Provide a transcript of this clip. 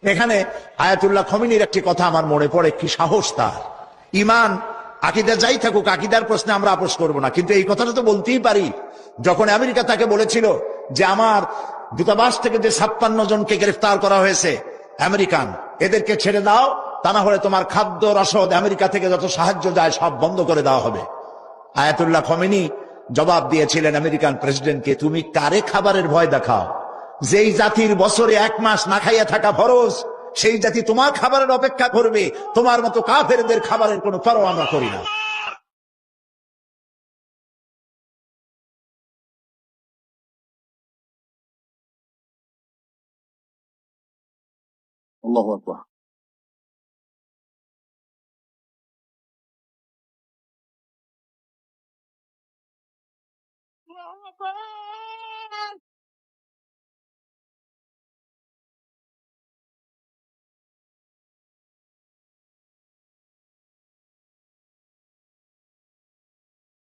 এখানে আয়াতুল্লাহ খমিনীর একটি কথা আমার মনে পড়ে, কি সাহস তার! ইমান আকীদা যাই থাকুক, আকীদার প্রশ্নে আমরা আপোষ করব না, কিন্তু এই কথাটা তো বলতেই পারি। যখন আমেরিকা তাকে বলেছিল যে আমার দূতাবাস থেকে যে 56 জনকে গ্রেফতার করা হয়েছে আমেরিকান, এদেরকে ছেড়ে দাও, তা না হলে তোমার খাদ্য রসদ আমেরিকা থেকে যত সাহায্য যায় সব বন্ধ করে দেওয়া হবে। আয়াতুল্লাহ খমেনী জবাব দিয়েছিলেন আমেরিকান প্রেসিডেন্টকে, তুমি কারে খাবারের ভয় দেখাও? যেই জাতির বছরে 1 মাস না খাইয়া থাকা ফরজ, সেই জাতি তোমার খাবারের অপেক্ষা করবে? তোমার মতো কাফেরদের খাবারের কোনো পরোয়া আমরা করি না। আল্লাহু আকবার।